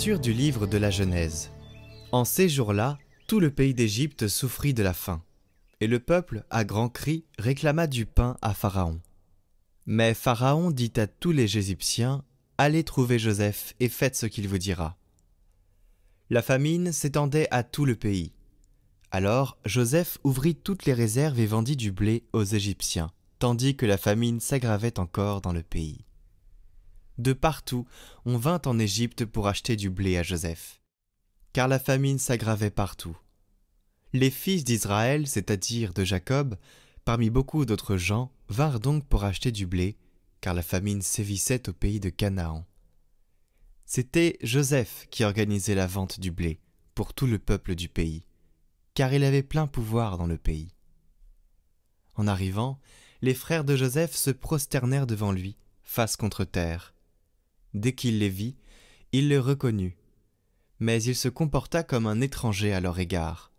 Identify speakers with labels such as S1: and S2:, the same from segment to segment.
S1: Lecture du livre de la Genèse. En ces jours-là, tout le pays d'Égypte souffrit de la faim, et le peuple, à grands cris, réclama du pain à Pharaon. Mais Pharaon dit à tous les Égyptiens, « Allez trouver Joseph et faites ce qu'il vous dira. » La famine s'étendait à tout le pays. Alors Joseph ouvrit toutes les réserves et vendit du blé aux Égyptiens, tandis que la famine s'aggravait encore dans le pays. De partout, on vint en Égypte pour acheter du blé à Joseph, car la famine s'aggravait partout. Les fils d'Israël, c'est-à-dire de Jacob, parmi beaucoup d'autres gens, vinrent donc pour acheter du blé, car la famine sévissait au pays de Canaan. C'était Joseph qui organisait la vente du blé pour tout le peuple du pays, car il avait plein pouvoir dans le pays. En arrivant, les frères de Joseph se prosternèrent devant lui, face contre terre. Dès qu'il les vit, il le reconnut, mais il se comporta comme un étranger à leur égard,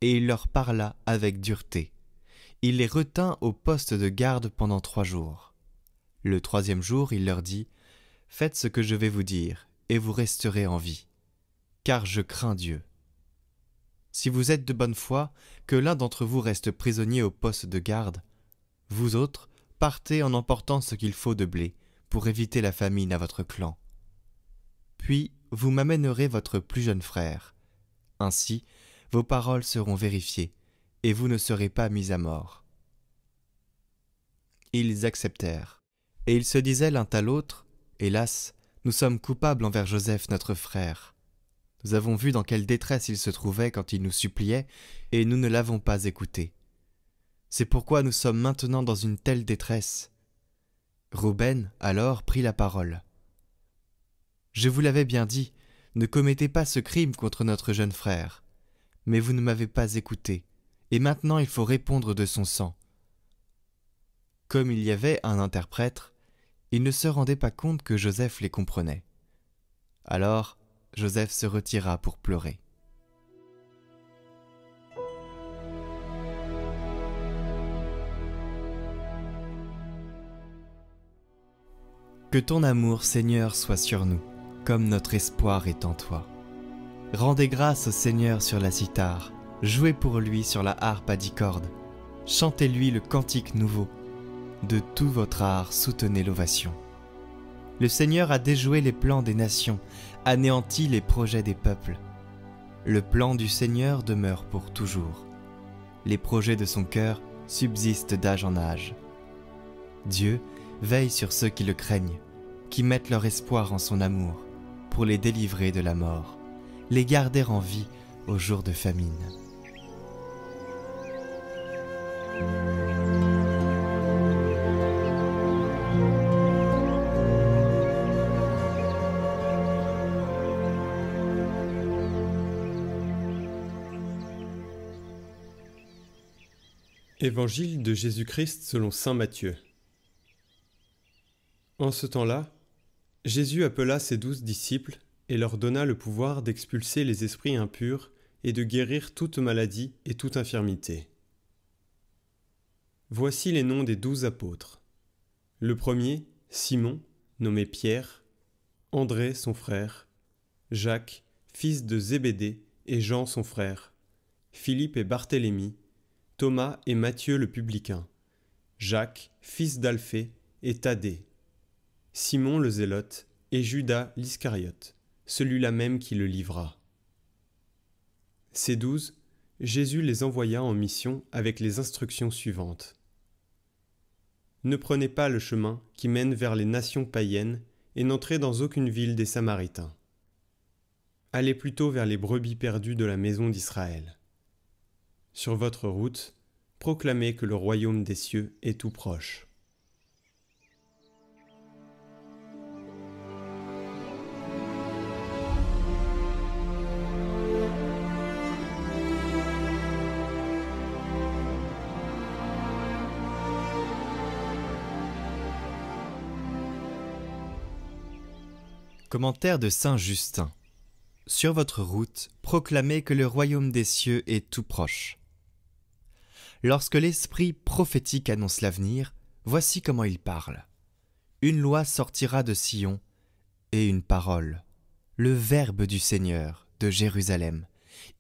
S1: et il leur parla avec dureté. Il les retint au poste de garde pendant 3 jours. Le 3e jour, il leur dit, « Faites ce que je vais vous dire, et vous resterez en vie, car je crains Dieu. Si vous êtes de bonne foi, que l'un d'entre vous reste prisonnier au poste de garde, vous autres, partez en emportant ce qu'il faut de blé, pour éviter la famine à votre clan. Puis vous m'amènerez votre plus jeune frère. Ainsi, vos paroles seront vérifiées, et vous ne serez pas mis à mort. » Ils acceptèrent, et ils se disaient l'un à l'autre, « Hélas, nous sommes coupables envers Joseph notre frère. Nous avons vu dans quelle détresse il se trouvait quand il nous suppliait, et nous ne l'avons pas écouté. C'est pourquoi nous sommes maintenant dans une telle détresse. » Rouben, alors, prit la parole. « Je vous l'avais bien dit, ne commettez pas ce crime contre notre jeune frère. Mais vous ne m'avez pas écouté, et maintenant il faut répondre de son sang. » Comme il y avait un interprète, ils ne se rendaient pas compte que Joseph les comprenait. Alors, Joseph se retira pour pleurer. Que ton amour, Seigneur, soit sur nous, comme notre espoir est en toi. Rendez grâce au Seigneur sur la cithare, jouez pour lui sur la harpe à 10 cordes, chantez-lui le cantique nouveau. De tout votre art, soutenez l'ovation. Le Seigneur a déjoué les plans des nations, anéanti les projets des peuples. Le plan du Seigneur demeure pour toujours. Les projets de son cœur subsistent d'âge en âge. Dieu veille sur ceux qui le craignent, qui mettent leur espoir en son amour, pour les délivrer de la mort, les garder en vie aux jours de famine.
S2: Évangile de Jésus-Christ selon saint Matthieu. En ce temps-là, Jésus appela ses 12 disciples et leur donna le pouvoir d'expulser les esprits impurs et de guérir toute maladie et toute infirmité. Voici les noms des 12 apôtres. Le premier, Simon, nommé Pierre, André son frère, Jacques, fils de Zébédée, et Jean son frère, Philippe et Barthélemy, Thomas et Matthieu le publicain, Jacques, fils d'Alphée, et Thaddée, Simon le Zélote, et Judas l'Iscariote, celui-là même qui le livra. Ces 12, Jésus les envoya en mission avec les instructions suivantes. Ne prenez pas le chemin qui mène vers les nations païennes et n'entrez dans aucune ville des Samaritains. Allez plutôt vers les brebis perdues de la maison d'Israël. Sur votre route, proclamez que le royaume des cieux est tout proche.
S1: Commentaire de saint Justin. Sur votre route, proclamez que le royaume des cieux est tout proche. Lorsque l'esprit prophétique annonce l'avenir, voici comment il parle. Une loi sortira de Sion et une parole. le Verbe du Seigneur de Jérusalem.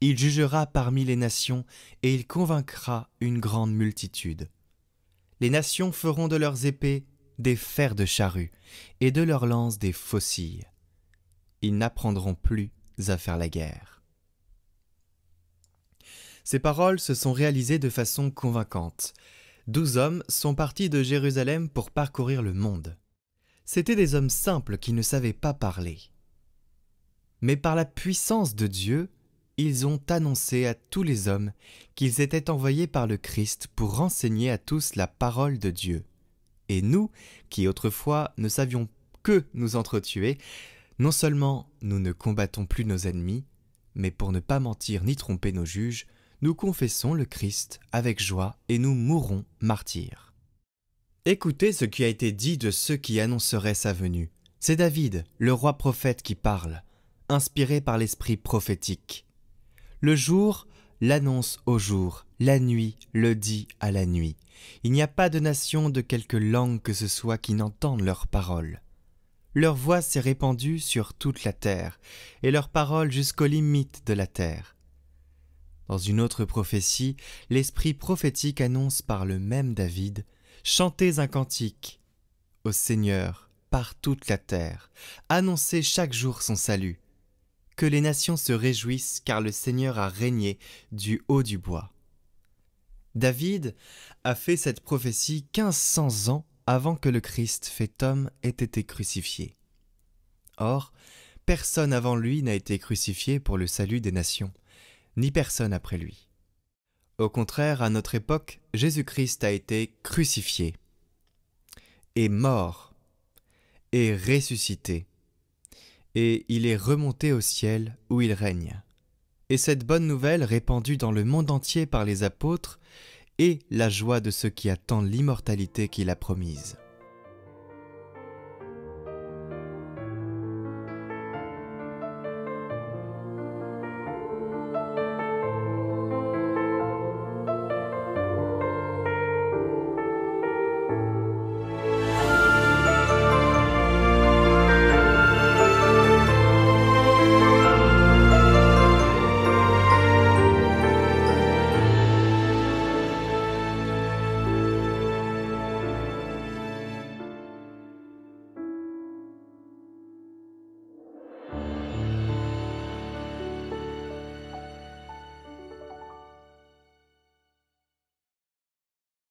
S1: Il jugera parmi les nations et il convaincra une grande multitude. Les nations feront de leurs épées des fers de charrue et de leurs lances des faucilles. Ils n'apprendront plus à faire la guerre. Ces paroles se sont réalisées de façon convaincante. 12 hommes sont partis de Jérusalem pour parcourir le monde. C'étaient des hommes simples qui ne savaient pas parler. Mais par la puissance de Dieu, ils ont annoncé à tous les hommes qu'ils étaient envoyés par le Christ pour renseigner à tous la parole de Dieu. Et nous, qui autrefois ne savions que nous entretuer, non seulement nous ne combattons plus nos ennemis, mais pour ne pas mentir ni tromper nos juges, nous confessons le Christ avec joie et nous mourrons martyrs. Écoutez ce qui a été dit de ceux qui annonceraient sa venue. C'est David, le roi prophète, qui parle, inspiré par l'esprit prophétique. Le jour l'annonce au jour, la nuit le dit à la nuit. Il n'y a pas de nation de quelque langue que ce soit qui n'entende leurs paroles. Leur voix s'est répandue sur toute la terre, et leurs paroles jusqu'aux limites de la terre. Dans une autre prophétie, l'esprit prophétique annonce par le même David « Chantez un cantique au Seigneur par toute la terre, annoncez chaque jour son salut. Que les nations se réjouissent car le Seigneur a régné du haut du bois. » David a fait cette prophétie 1500 ans avant que le Christ fait homme ait été crucifié. Or, personne avant lui n'a été crucifié pour le salut des nations, ni personne après lui. Au contraire, à notre époque, Jésus-Christ a été crucifié, et mort, et ressuscité, et il est remonté au ciel où il règne. Et cette bonne nouvelle, répandue dans le monde entier par les apôtres, est la joie de ceux qui attendent l'immortalité qu'il a promise.